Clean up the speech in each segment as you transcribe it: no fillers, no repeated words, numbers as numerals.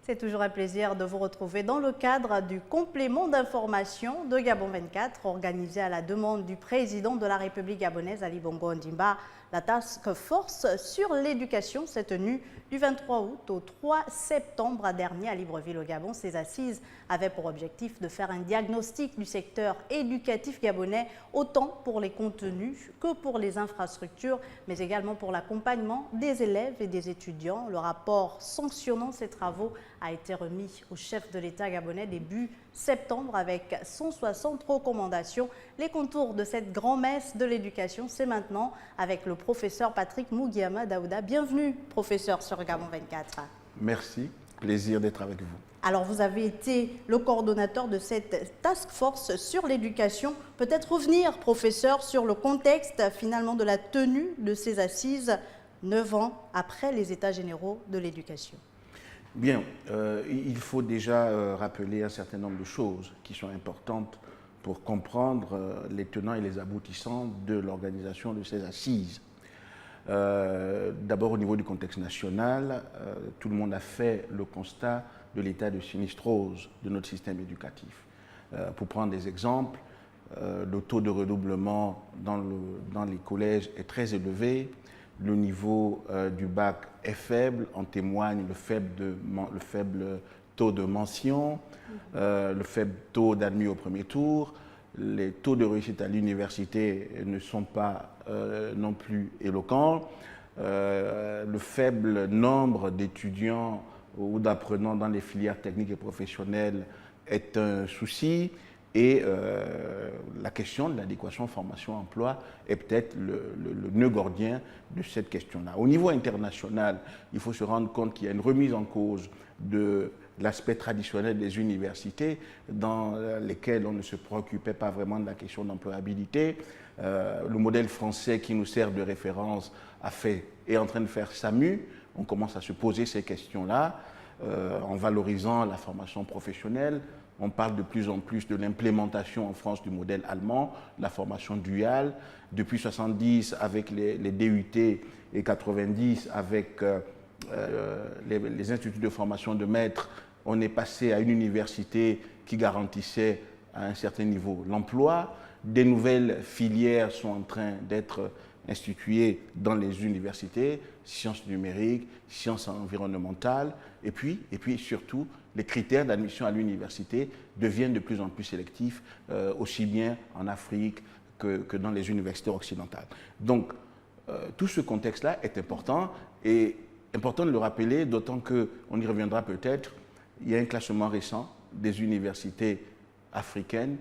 C'est toujours un plaisir de vous retrouver dans le cadre du complément d'information de Gabon 24, organisé à la demande du président de la République gabonaise, Ali Bongo Ondimba. La Task Force sur l'éducation s'est tenue du 23 août au 3 septembre dernier à Libreville au Gabon. Ces assises avaient pour objectif de faire un diagnostic du secteur éducatif gabonais, autant pour les contenus que pour les infrastructures, mais également pour l'accompagnement des élèves et des étudiants. Le rapport sanctionnant ces travaux a été remis au chef de l'État gabonais début septembre avec 160 recommandations. Les contours de cette grand-messe de l'éducation, c'est maintenant avec le professeur Patrick Mugiama Daouda. Bienvenue, professeur, sur Gabon 24. Merci, plaisir d'être avec vous. Alors, vous avez été le coordonnateur de cette task force sur l'éducation. Peut-être revenir, professeur, sur le contexte finalement de la tenue de ces assises 9 ans après les États généraux de l'éducation. Bien, il faut déjà rappeler un certain nombre de choses qui sont importantes pour comprendre les tenants et les aboutissants de l'organisation de ces assises. D'abord au niveau du contexte national, tout le monde a fait le constat de l'état de sinistrose de notre système éducatif. Pour prendre des exemples, le taux de redoublement dans les collèges est très élevé. Le niveau du bac est faible, en témoigne le faible taux de mention, le faible taux d'admis au premier tour. Les taux de réussite à l'université ne sont pas non plus éloquents. Le faible nombre d'étudiants ou d'apprenants dans les filières techniques et professionnelles est un souci. Et la question de l'adéquation formation-emploi est peut-être le nœud gordien de cette question-là. Au niveau international, il faut se rendre compte qu'il y a une remise en cause de l'aspect traditionnel des universités dans lesquelles on ne se préoccupait pas vraiment de la question d'employabilité. Le modèle français qui nous sert de référence est en train de faire SAMU. On commence à se poser ces questions-là en valorisant la formation professionnelle. On parle de plus en plus de l'implémentation en France du modèle allemand, la formation duale. Depuis 70 avec les DUT et 90 avec les instituts de formation de maîtres, on est passé à une université qui garantissait à un certain niveau l'emploi. Des nouvelles filières sont en train d'être instituées dans les universités, sciences numériques, sciences environnementales, et puis surtout, les critères d'admission à l'université deviennent de plus en plus sélectifs, aussi bien en Afrique que dans les universités occidentales. Donc, tout ce contexte-là est important, et important de le rappeler, d'autant qu'on y reviendra peut-être. Il y a un classement récent des universités africaines.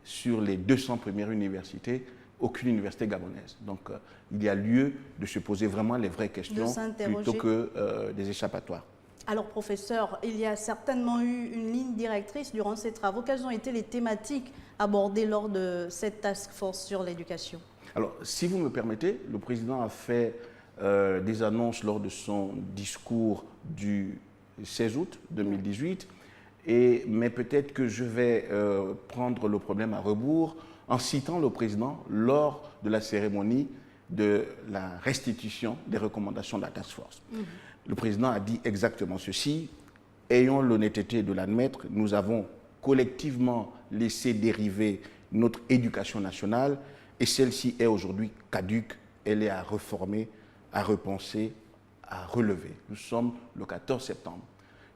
Sur les 200 premières universités, aucune université gabonaise. Donc, il y a lieu de se poser vraiment les vraies questions plutôt que des échappatoires. Alors, professeur, il y a certainement eu une ligne directrice durant ces travaux. Quelles ont été les thématiques abordées lors de cette task force sur l'éducation? Alors, si vous me permettez, le président a fait des annonces lors de son discours du 16 août 2018, mais peut-être que je vais prendre le problème à rebours en citant le président lors de la cérémonie de la restitution des recommandations de la task force. Le président a dit exactement ceci: ayons l'honnêteté de l'admettre, nous avons collectivement laissé dériver notre éducation nationale et celle-ci est aujourd'hui caduque, elle est à reformer, à repenser, à relever. Nous sommes le 14 septembre.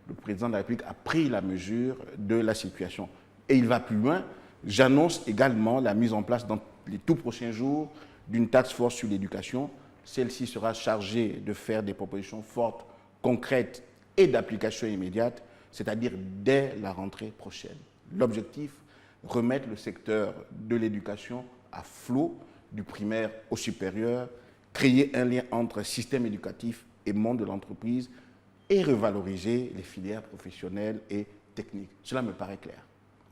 Le président de la République a pris la mesure de la situation. Et il va plus loin. J'annonce également la mise en place dans les tout prochains jours d'une task force sur l'éducation. Celle-ci sera chargée de faire des propositions fortes, concrètes et d'application immédiate, c'est-à-dire dès la rentrée prochaine. L'objectif, remettre le secteur de l'éducation à flot, du primaire au supérieur, créer un lien entre système éducatif et monde de l'entreprise et revaloriser les filières professionnelles et techniques. Cela me paraît clair.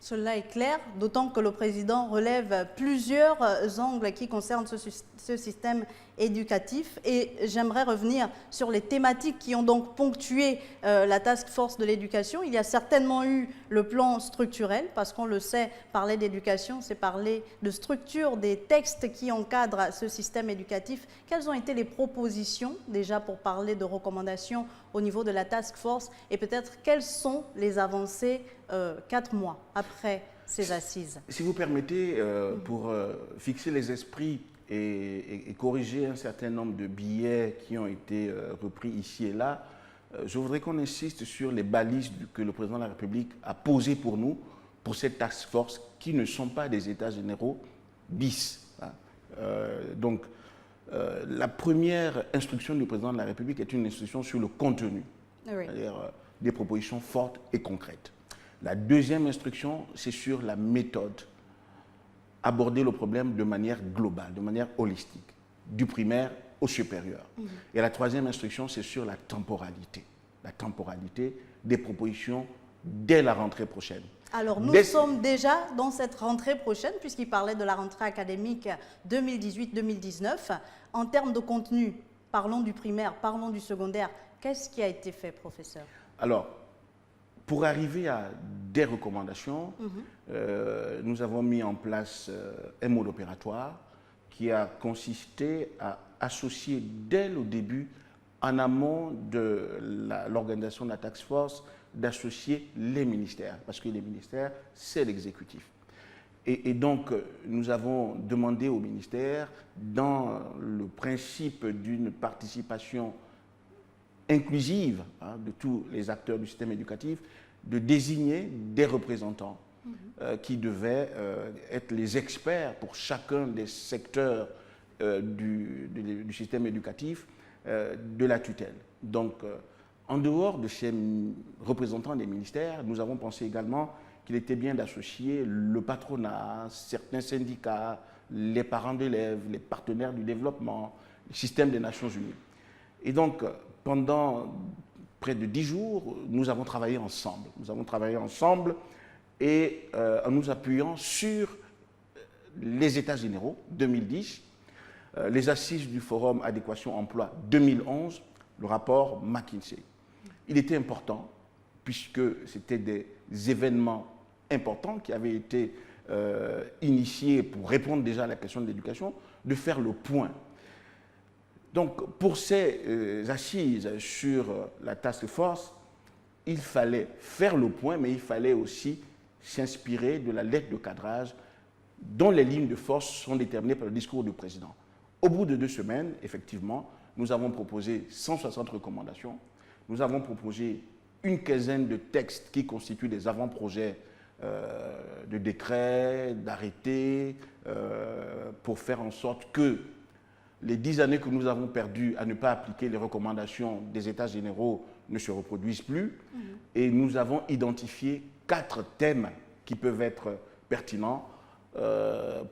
Cela est clair, d'autant que le président relève plusieurs angles qui concernent ce système éducatif. Et j'aimerais revenir sur les thématiques qui ont donc ponctué la task force de l'éducation. Il y a certainement eu le plan structurel, parce qu'on le sait, parler d'éducation, c'est parler de structure des textes qui encadrent ce système éducatif. Quelles ont été les propositions déjà pour parler de recommandations au niveau de la task force et peut-être quelles sont les avancées 4 mois après ces assises? Si vous permettez, pour fixer les esprits et corriger un certain nombre de billets qui ont été repris ici et là, je voudrais qu'on insiste sur les balises que le président de la République a posées pour nous, pour cette task force, qui ne sont pas des états généraux bis. Hein. La première instruction du président de la République est une instruction sur le contenu, Oui. c'est-à-dire des propositions fortes et concrètes. La deuxième instruction, c'est sur la méthode. Aborder le problème de manière globale, de manière holistique, du primaire au supérieur. Et la troisième instruction, c'est sur la temporalité des propositions dès la rentrée prochaine. Alors, nous sommes déjà dans cette rentrée prochaine, puisqu'il parlait de la rentrée académique 2018-2019. En termes de contenu, parlons du primaire, parlons du secondaire. Qu'est-ce qui a été fait, professeur? Alors, pour arriver à des recommandations, nous avons mis en place un mode opératoire qui a consisté à associer dès le début, en amont de l'organisation de la task force, d'associer les ministères, parce que les ministères, c'est l'exécutif. Et donc, nous avons demandé aux ministères, dans le principe d'une participation inclusive de tous les acteurs du système éducatif, de désigner des représentants qui devaient être les experts pour chacun des secteurs du système éducatif de la tutelle. Donc, en dehors de ces représentants des ministères, nous avons pensé également qu'il était bien d'associer le patronat, certains syndicats, les parents d'élèves, les partenaires du développement, le système des Nations Unies. Et donc, pendant près de 10 jours, nous avons travaillé ensemble. Nous avons travaillé ensemble et en nous appuyant sur les États généraux 2010, les assises du Forum Adéquation Emploi 2011, le rapport McKinsey. Il était important, puisque c'était des événements importants qui avaient été initiés pour répondre déjà à la question de l'éducation, de faire le point. Donc, pour ces assises sur la task force, il fallait faire le point, mais il fallait aussi s'inspirer de la lettre de cadrage dont les lignes de force sont déterminées par le discours du président. Au bout de 2 semaines, effectivement, nous avons proposé 160 recommandations. Nous avons proposé une quinzaine de textes qui constituent des avant-projets de décrets, d'arrêtés, pour faire en sorte que les 10 années que nous avons perdues à ne pas appliquer les recommandations des États généraux ne se reproduisent plus. Et nous avons identifié 4 thèmes qui peuvent être pertinents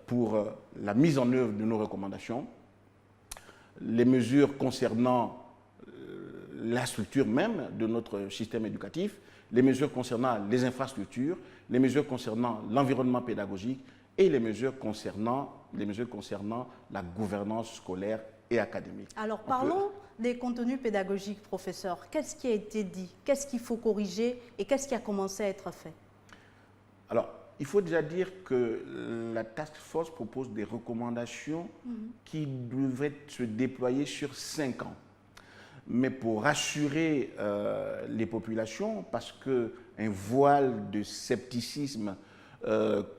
pour la mise en œuvre de nos recommandations. Les mesures concernant la structure même de notre système éducatif, les mesures concernant les infrastructures, les mesures concernant l'environnement pédagogique et les mesures concernant la gouvernance scolaire et académique. Alors parlons des contenus pédagogiques, professeur. Qu'est-ce qui a été dit? Qu'est-ce qu'il faut corriger et qu'est-ce qui a commencé à être fait? Alors, il faut déjà dire que la task force propose des recommandations qui devraient se déployer sur 5 ans. Mais pour rassurer les populations, parce qu'un voile de scepticisme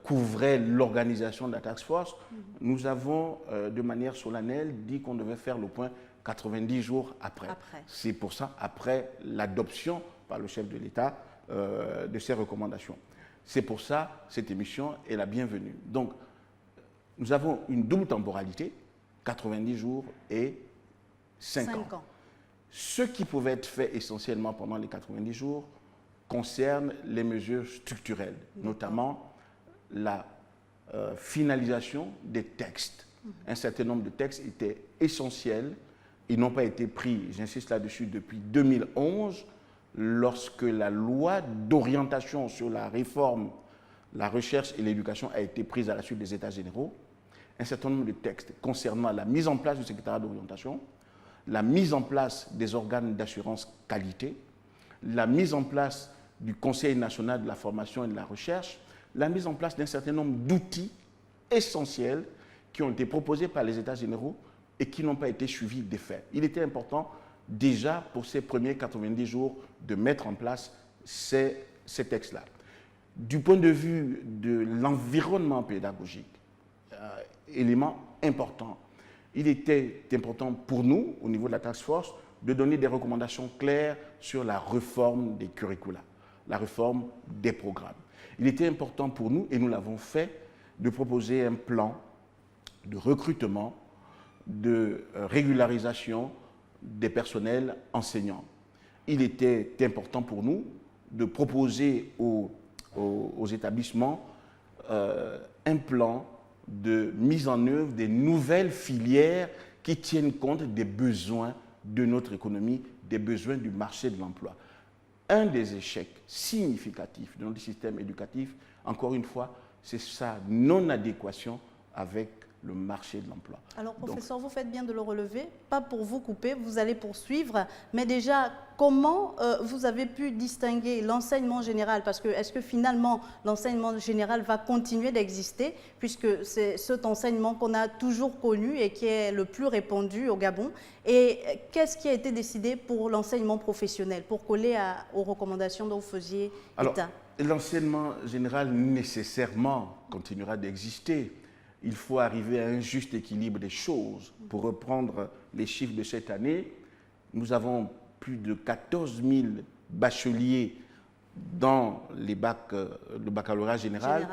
couvrait l'organisation de la task force, nous avons de manière solennelle dit qu'on devait faire le point 90 jours après. C'est pour ça, après l'adoption par le chef de l'État de ces recommandations. C'est pour ça, cette émission est la bienvenue. Donc, nous avons une double temporalité, 90 jours et 5 ans. Ce qui pouvait être fait essentiellement pendant les 90 jours concerne les mesures structurelles, notamment la finalisation des textes. Un certain nombre de textes étaient essentiels. Ils n'ont pas été pris, j'insiste là-dessus, depuis 2011, lorsque la loi d'orientation sur la réforme la recherche et l'éducation a été prise à la suite des États généraux, un certain nombre de textes concernant la mise en place du secrétariat d'orientation, la mise en place des organes d'assurance qualité, la mise en place du Conseil national de la formation et de la recherche, la mise en place d'un certain nombre d'outils essentiels qui ont été proposés par les États généraux et qui n'ont pas été suivis d'effet. Il était important déjà pour ces premiers 90 jours de mettre en place ces textes-là. Du point de vue de l'environnement pédagogique, élément important, il était important pour nous, au niveau de la task force, de donner des recommandations claires sur la réforme des curricula, la réforme des programmes. Il était important pour nous, et nous l'avons fait, de proposer un plan de recrutement, de régularisation des personnels enseignants. Il était important pour nous de proposer aux établissements un plan de mise en œuvre des nouvelles filières qui tiennent compte des besoins de notre économie, des besoins du marché de l'emploi. Un des échecs significatifs de notre système éducatif, encore une fois, c'est sa non-adéquation avec le marché de l'emploi. Alors, professeur, vous faites bien de le relever, pas pour vous couper, vous allez poursuivre, mais déjà, comment vous avez pu distinguer l'enseignement général, parce que est-ce que finalement l'enseignement général va continuer d'exister, puisque c'est cet enseignement qu'on a toujours connu et qui est le plus répandu au Gabon, et qu'est-ce qui a été décidé pour l'enseignement professionnel, pour coller aux recommandations dont vous faisiez état? L'enseignement général nécessairement continuera d'exister. Il faut arriver à un juste équilibre des choses. Pour reprendre les chiffres de cette année, nous avons plus de 14 000 bacheliers dans le baccalauréat général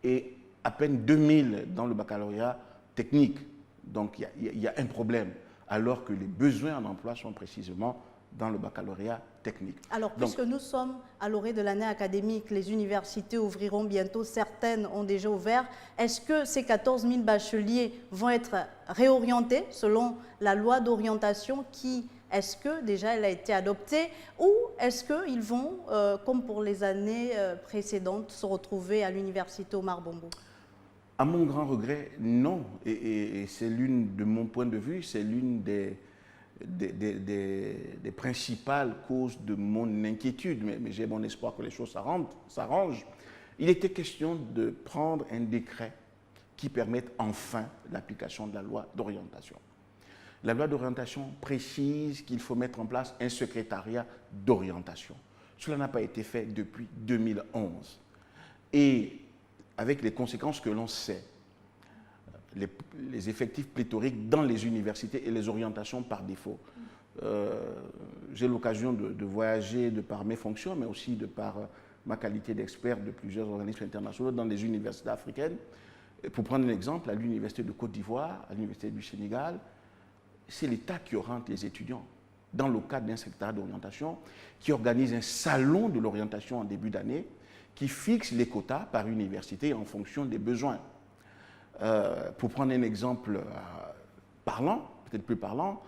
et à peine 2 000 dans le baccalauréat technique. Donc il y a un problème, alors que les besoins en emploi sont précisément dans le baccalauréat technique. Alors, puisque nous sommes à l'orée de l'année académique, les universités ouvriront bientôt, certaines ont déjà ouvert. Est-ce que ces 14 000 bacheliers vont être réorientés selon la loi d'orientation qui, est-ce que déjà elle a été adoptée, ou est-ce qu'ils vont, comme pour les années précédentes, se retrouver à l'université Omar Bongo? À mon grand regret, non. Et c'est l'une, de mon point de vue, c'est l'une des principales causes de mon inquiétude, mais j'ai bon espoir que les choses s'arrangent. Il était question de prendre un décret qui permette enfin l'application de la loi d'orientation. La loi d'orientation précise qu'il faut mettre en place un secrétariat d'orientation. Cela n'a pas été fait depuis 2011. Et avec les conséquences que l'on sait, les effectifs pléthoriques dans les universités et les orientations par défaut. J'ai l'occasion de voyager de par mes fonctions, mais aussi de par ma qualité d'expert de plusieurs organismes internationaux dans les universités africaines. Pour prendre un exemple, à l'université de Côte d'Ivoire, à l'université du Sénégal, c'est l'État qui oriente les étudiants dans le cadre d'un secrétariat d'orientation, qui organise un salon de l'orientation en début d'année, qui fixe les quotas par université en fonction des besoins. Pour prendre un exemple parlant, peut-être plus parlant,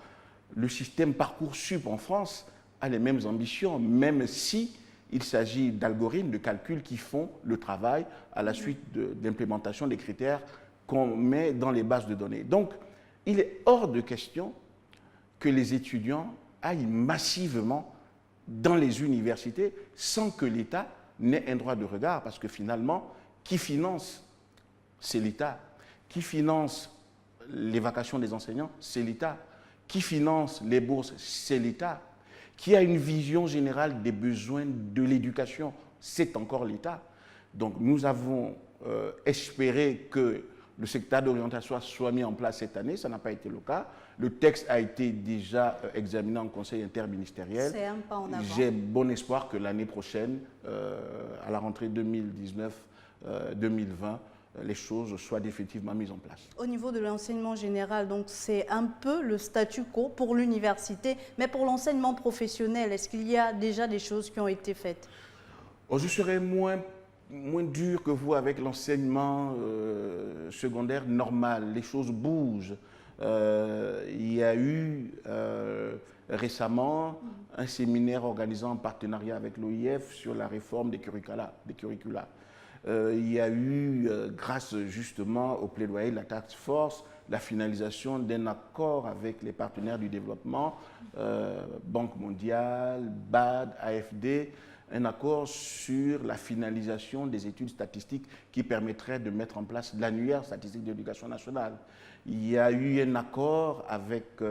le système Parcoursup en France a les mêmes ambitions, même si il s'agit d'algorithmes de calcul qui font le travail à la suite de l'implémentation des critères qu'on met dans les bases de données. Donc, il est hors de question que les étudiants aillent massivement dans les universités sans que l'État n'ait un droit de regard, parce que finalement, qui finance? C'est l'État. Qui finance les vacations des enseignants? C'est l'État. Qui finance les bourses? C'est l'État. Qui a une vision générale des besoins de l'éducation? C'est encore l'État. Donc nous avons espéré que le secrétariat d'orientation soit mis en place cette année. Ça n'a pas été le cas. Le texte a été déjà examiné en conseil interministériel. C'est un pas en avant. J'ai bon espoir que l'année prochaine, à la rentrée 2019-2020, les choses soient définitivement mises en place. Au niveau de l'enseignement général, donc c'est un peu le statu quo pour l'université, mais pour l'enseignement professionnel, est-ce qu'il y a déjà des choses qui ont été faites? Je serais moins dur que vous avec l'enseignement secondaire normal. Les choses bougent. Il y a eu récemment un séminaire organisé en partenariat avec l'OIF sur la réforme des curricula. Il y a eu, grâce justement au plaidoyer de la task force, la finalisation d'un accord avec les partenaires du développement, Banque mondiale, BAD, AFD, un accord sur la finalisation des études statistiques qui permettraient de mettre en place l'annuaire statistique de l'éducation nationale. Il y a eu un accord avec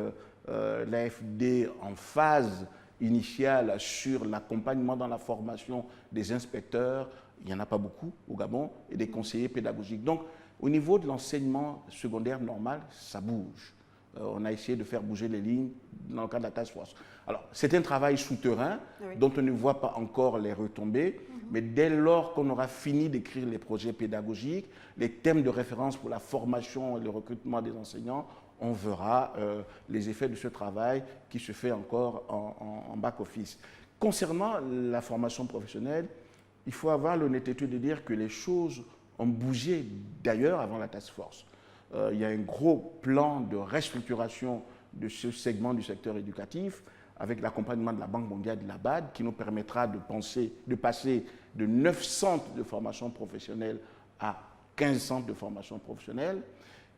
l'AFD en phase initiale sur l'accompagnement dans la formation des inspecteurs. Il n'y en a pas beaucoup au Gabon, et des conseillers pédagogiques. Donc, au niveau de l'enseignement secondaire normal, ça bouge. On a essayé de faire bouger les lignes dans le cadre de la task force. Alors, c'est un travail souterrain dont on ne voit pas encore les retombées, mais dès lors qu'on aura fini d'écrire les projets pédagogiques, les thèmes de référence pour la formation et le recrutement des enseignants, on verra les effets de ce travail qui se fait encore en back-office. Concernant la formation professionnelle, il faut avoir l'honnêteté de dire que les choses ont bougé d'ailleurs avant la task force. Il y a un gros plan de restructuration de ce segment du secteur éducatif avec l'accompagnement de la Banque mondiale et de la BAD qui nous permettra de passer de 9 centres de formation professionnelle à 15 centres de formation professionnelle,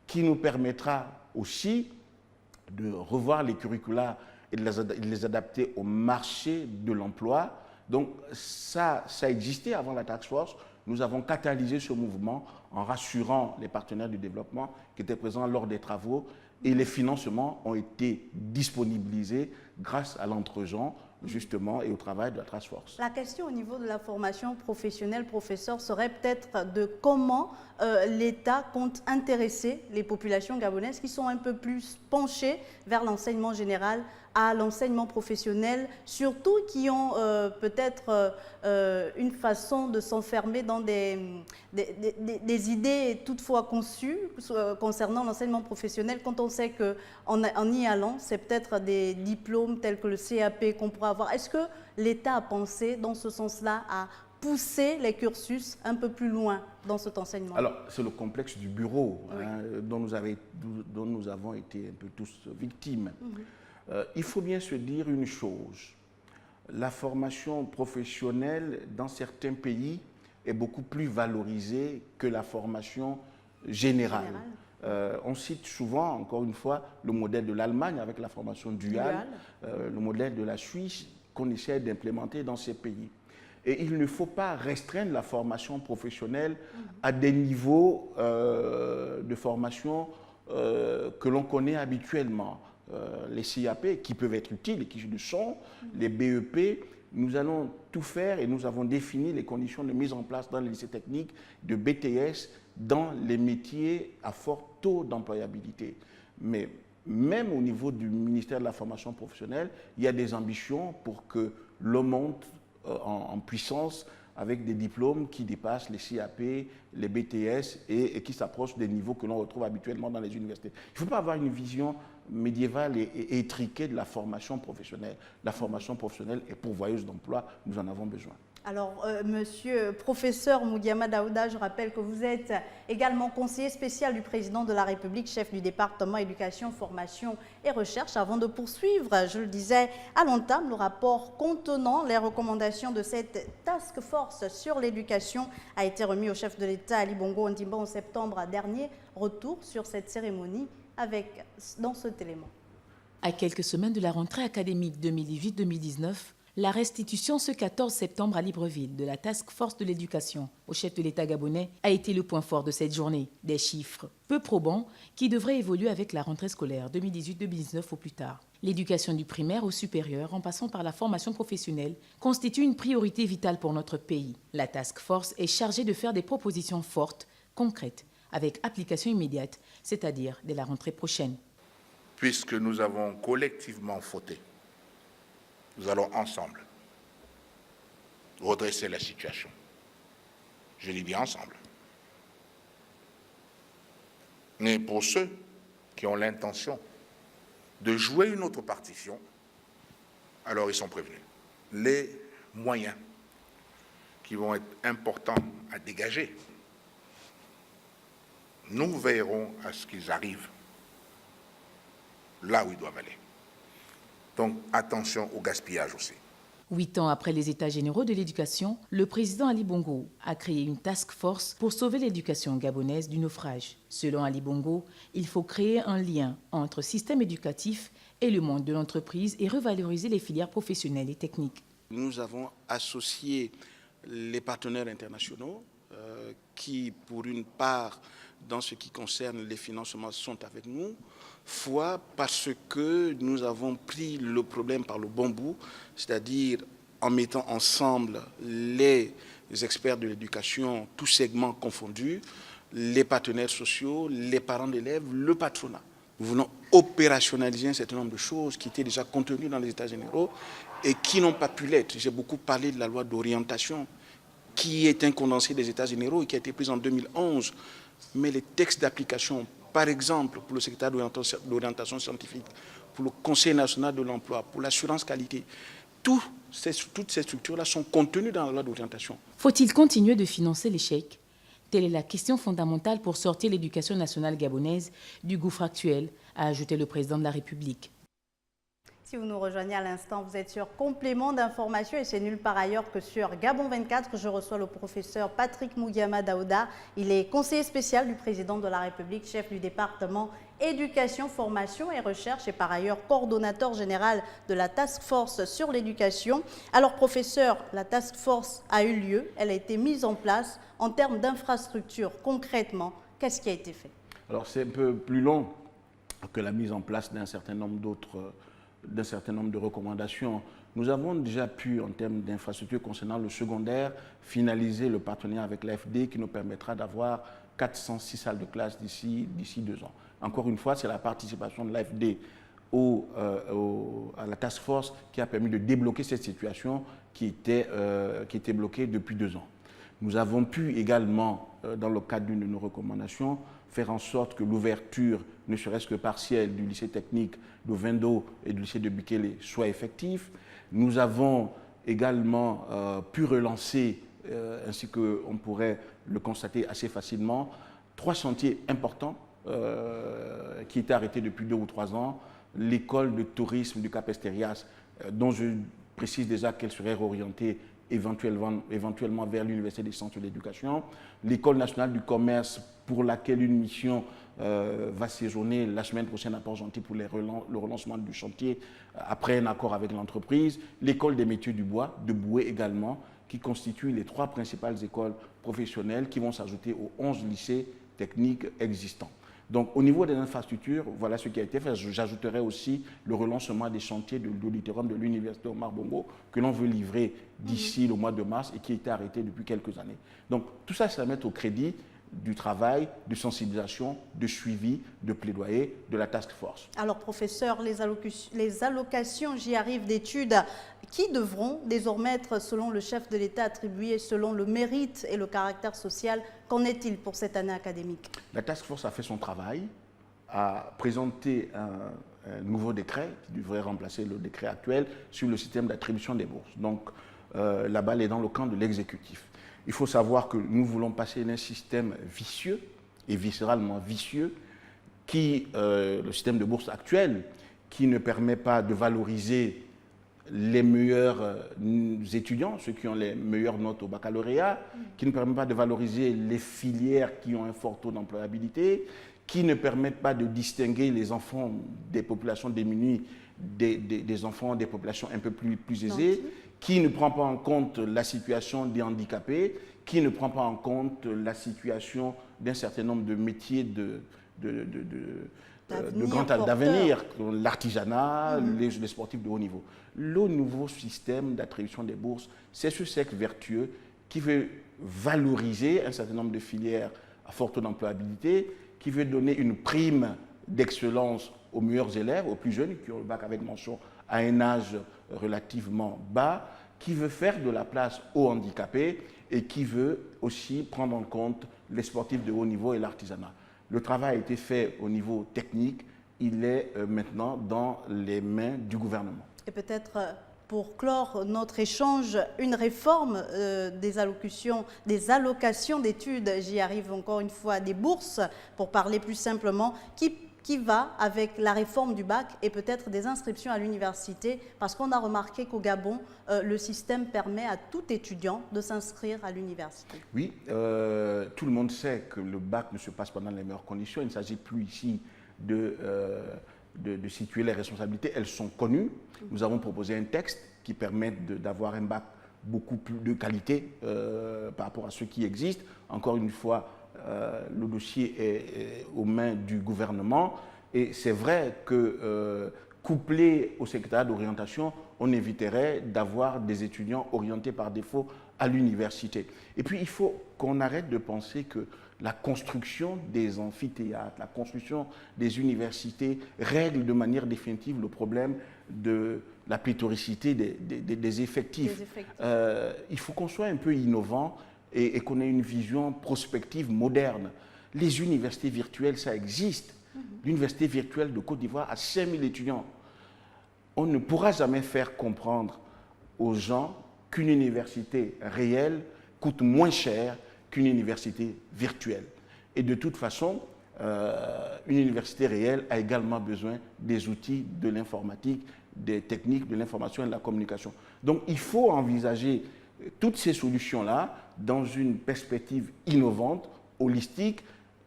qui nous permettra aussi de revoir les curricula et de les adapter au marché de l'emploi. Donc ça existait avant la task force. Nous avons catalysé ce mouvement en rassurant les partenaires du développement qui étaient présents lors des travaux, et les financements ont été disponibilisés grâce à l'entregent justement et au travail de la task force. La question au niveau de la formation professionnelle, professeur, serait peut-être de comment l'État compte intéresser les populations gabonaises qui sont un peu plus penchées vers l'enseignement général à l'enseignement professionnel, surtout qui ont peut-être une façon de s'enfermer dans des idées toutefois conçues concernant l'enseignement professionnel, quand on sait qu'en y allant, c'est peut-être des diplômes tels que le CAP qu'on pourra avoir. Est-ce que l'État a pensé dans ce sens-là à pousser les cursus un peu plus loin dans cet enseignement? Alors, c'est le complexe du bureau dont nous avons été un peu tous victimes. Il faut bien se dire une chose, la formation professionnelle dans certains pays est beaucoup plus valorisée que la formation générale. On cite souvent, encore une fois, le modèle de l'Allemagne avec la formation duale, le modèle de la Suisse qu'on essaie d'implémenter dans ces pays. Et il ne faut pas restreindre la formation professionnelle à des niveaux de formation que l'on connaît habituellement. Les CAP qui peuvent être utiles et qui le sont, les BEP, nous allons tout faire et nous avons défini les conditions de mise en place dans les lycées techniques de BTS dans les métiers à fort taux d'employabilité. Mais même au niveau du ministère de la formation professionnelle, il y a des ambitions pour que l'on monte en puissance avec des diplômes qui dépassent les CAP, les BTS et qui s'approchent des niveaux que l'on retrouve habituellement dans les universités. Il ne faut pas avoir une vision médiévale et étriquée de la formation professionnelle. La formation professionnelle est pourvoyeuse d'emplois, nous en avons besoin. Alors, monsieur professeur Moudiama Daouda, je rappelle que vous êtes également conseiller spécial du président de la République, chef du département éducation, formation et recherche. Avant de poursuivre, je le disais à l'entame, le rapport contenant les recommandations de cette task force sur l'éducation a été remis au chef de l'État Ali Bongo Ondimba en septembre dernier. Retour sur cette cérémonie dans cet élément. À quelques semaines de la rentrée académique 2018-2019, la restitution ce 14 septembre à Libreville de la Task Force de l'éducation au chef de l'État gabonais a été le point fort de cette journée. Des chiffres peu probants qui devraient évoluer avec la rentrée scolaire 2018-2019 au plus tard. L'éducation du primaire au supérieur, en passant par la formation professionnelle, constitue une priorité vitale pour notre pays. La Task Force est chargée de faire des propositions fortes, concrètes, avec application immédiate, c'est-à-dire dès la rentrée prochaine. Puisque nous avons collectivement fauté, nous allons ensemble redresser la situation. Je dis bien ensemble. Mais pour ceux qui ont l'intention de jouer une autre partition, alors ils sont prévenus. Les moyens qui vont être importants à dégager, nous veillerons à ce qu'ils arrivent là où ils doivent aller. Donc, attention au gaspillage aussi. 8 ans après les États généraux de l'éducation, le président Ali Bongo a créé une task force pour sauver l'éducation gabonaise du naufrage. Selon Ali Bongo, il faut créer un lien entre système éducatif et le monde de l'entreprise et revaloriser les filières professionnelles et techniques. Nous avons associé les partenaires internationaux qui, pour une part, dans ce qui concerne les financements, sont avec nous, fois parce que nous avons pris le problème par le bon bout, c'est-à-dire en mettant ensemble les experts de l'éducation, tous segments confondus, les partenaires sociaux, les parents d'élèves, le patronat. Nous voulons opérationnaliser un certain nombre de choses qui étaient déjà contenues dans les États généraux et qui n'ont pas pu l'être. J'ai beaucoup parlé de la loi d'orientation qui est un condensé des États généraux et qui a été prise en 2011. Mais les textes d'application, par exemple pour le secrétaire d'orientation scientifique, pour le Conseil national de l'emploi, pour l'assurance qualité, toutes ces structures-là sont contenues dans la loi d'orientation. Faut-il continuer de financer les chèques? Telle est la question fondamentale pour sortir l'éducation nationale gabonaise du gouffre actuel, a ajouté le président de la République. Si vous nous rejoignez à l'instant, vous êtes sur Complément d'information et c'est nulle part ailleurs que sur Gabon 24. Je reçois le professeur Patrick Mougiama Daouda. Il est conseiller spécial du président de la République, chef du département éducation, formation et recherche et par ailleurs coordonnateur général de la Task Force sur l'éducation. Alors professeur, la Task Force a eu lieu, elle a été mise en place. En termes d'infrastructure, concrètement, qu'est-ce qui a été fait? Alors c'est un peu plus long que la mise en place d'un certain nombre de recommandations. Nous avons déjà pu, en termes d'infrastructure concernant le secondaire, finaliser le partenariat avec l'AFD qui nous permettra d'avoir 406 salles de classe d'ici 2 ans. Encore une fois, c'est la participation de l'AFD à la task force qui a permis de débloquer cette situation qui était bloquée depuis 2 ans. Nous avons pu également, dans le cadre d'une de nos recommandations, faire en sorte que l'ouverture, ne serait-ce que partielle, du lycée technique de Vendo et du lycée de Bikele soit effective. Nous avons également pu relancer, ainsi qu'on pourrait le constater assez facilement, 3 chantiers importants qui étaient arrêtés depuis 2 ou 3 ans. L'école de tourisme du Cap Esterias, dont je précise déjà qu'elle serait réorientée éventuellement vers l'Université des Sciences de l'Éducation, l'École nationale du commerce pour laquelle une mission va séjourner la semaine prochaine à Port-Gentil pour le relancement du chantier après un accord avec l'entreprise, l'École des métiers du bois de Boué également, qui constituent les 3 principales écoles professionnelles qui vont s'ajouter aux 11 lycées techniques existants. Donc, au niveau des infrastructures, voilà ce qui a été fait. J'ajouterai aussi le relancement des chantiers de l'auditorium de l'Université Omar Bongo que l'on veut livrer d'ici le mois de mars et qui a été arrêté depuis quelques années. Donc, tout ça, c'est à mettre au crédit du travail, de sensibilisation, de suivi, de plaidoyer de la task force. Alors, professeur, les allocations, j'y arrive, d'études, qui devront désormais être, selon le chef de l'État, attribuées selon le mérite et le caractère social? Qu'en est-il pour cette année académique? La task force a fait son travail, a présenté un nouveau décret qui devrait remplacer le décret actuel sur le système d'attribution des bourses. Donc, la balle est dans le camp de l'exécutif. Il faut savoir que nous voulons passer d'un système vicieux et viscéralement vicieux, le système de bourse actuel, qui ne permet pas de valoriser les meilleurs étudiants, ceux qui ont les meilleures notes au baccalauréat, qui ne permet pas de valoriser les filières qui ont un fort taux d'employabilité, qui ne permettent pas de distinguer les enfants des populations démunies des enfants des populations un peu plus aisées, qui ne prend pas en compte la situation des handicapés, qui ne prend pas en compte la situation d'un certain nombre de métiers de grand d'avenir, l'artisanat, les sportifs de haut niveau. Le nouveau système d'attribution des bourses, c'est ce cercle vertueux qui veut valoriser un certain nombre de filières à fort taux d'employabilité, qui veut donner une prime d'excellence aux meilleurs élèves, aux plus jeunes, qui ont le bac avec mention à un âge relativement bas, qui veut faire de la place aux handicapés et qui veut aussi prendre en compte les sportifs de haut niveau et l'artisanat. Le travail a été fait au niveau technique, il est maintenant dans les mains du gouvernement. Et peut-être pour clore notre échange, une réforme des allocations d'études, j'y arrive encore une fois, des bourses, pour parler plus simplement, qui qui va avec la réforme du bac et peut-être des inscriptions à l'université, parce qu'on a remarqué qu'au Gabon, le système permet à tout étudiant de s'inscrire à l'université. Oui, tout le monde sait que le bac ne se passe pas dans les meilleures conditions. Il ne s'agit plus ici de situer les responsabilités. Elles sont connues. Nous avons proposé un texte qui permet d'avoir un bac beaucoup plus de qualité par rapport à ceux qui existent. Encore une fois, le dossier est aux mains du gouvernement et c'est vrai que couplé au secrétariat d'orientation, on éviterait d'avoir des étudiants orientés par défaut à l'université. Et puis il faut qu'on arrête de penser que la construction des amphithéâtres, la construction des universités règle de manière définitive le problème de la pléthoricité des effectifs. Il faut qu'on soit un peu innovant et qu'on ait une vision prospective moderne. Les universités virtuelles, ça existe. L'université virtuelle de Côte d'Ivoire a 5000 étudiants. On ne pourra jamais faire comprendre aux gens qu'une université réelle coûte moins cher qu'une université virtuelle. Et de toute façon, une université réelle a également besoin des outils de l'informatique, des techniques de l'information et de la communication. Donc il faut envisager toutes ces solutions-là dans une perspective innovante, holistique.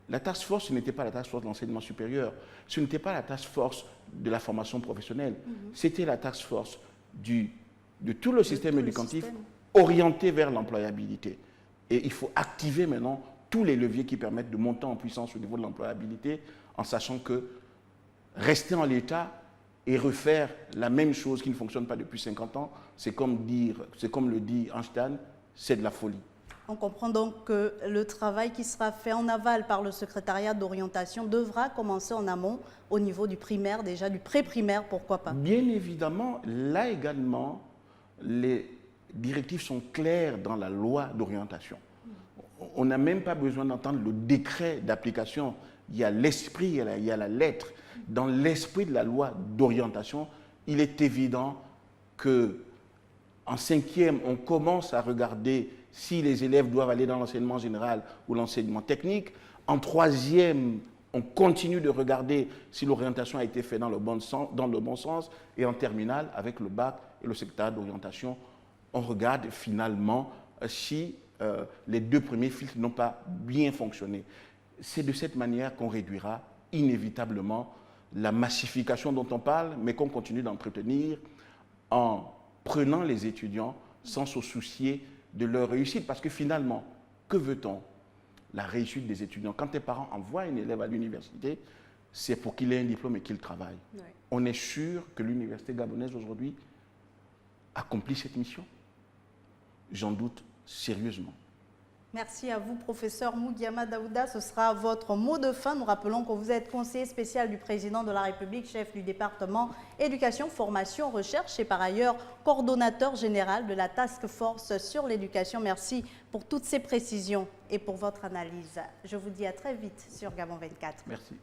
La task force, ce n'était pas la task force de l'enseignement supérieur, ce n'était pas la task force de la formation professionnelle, c'était la task force de tout le système éducatif orienté vers l'employabilité. Et il faut activer maintenant tous les leviers qui permettent de monter en puissance au niveau de l'employabilité, en sachant que rester en l'état et refaire la même chose qui ne fonctionne pas depuis 50 ans, c'est comme le dit Einstein, c'est de la folie. On comprend donc que le travail qui sera fait en aval par le secrétariat d'orientation devra commencer en amont au niveau du primaire, déjà du pré-primaire, pourquoi pas? Bien évidemment, là également, les directives sont claires dans la loi d'orientation. On n'a même pas besoin d'entendre le décret d'application. Il y a l'esprit, il y a la lettre. Dans l'esprit de la loi d'orientation, il est évident que en 5e, on commence à regarder si les élèves doivent aller dans l'enseignement général ou l'enseignement technique. En 3e, on continue de regarder si l'orientation a été faite dans le bon sens. Et en terminale, avec le bac et le secrétariat d'orientation, on regarde finalement si les 2 premiers filtres n'ont pas bien fonctionné. C'est de cette manière qu'on réduira inévitablement la massification dont on parle, mais qu'on continue d'entretenir en prenant les étudiants sans se soucier de leur réussite. Parce que finalement, que veut-on? La réussite des étudiants. Quand tes parents envoient un élève à l'université, c'est pour qu'il ait un diplôme et qu'il travaille. Oui. On est sûr que l'université gabonaise aujourd'hui accomplit cette mission. J'en doute sérieusement. Merci à vous, professeur Mougiama Daouda. Ce sera votre mot de fin. Nous rappelons que vous êtes conseiller spécial du président de la République, chef du département éducation, formation, recherche et par ailleurs coordonnateur général de la task force sur l'éducation. Merci pour toutes ces précisions et pour votre analyse. Je vous dis à très vite sur Gabon 24. Merci.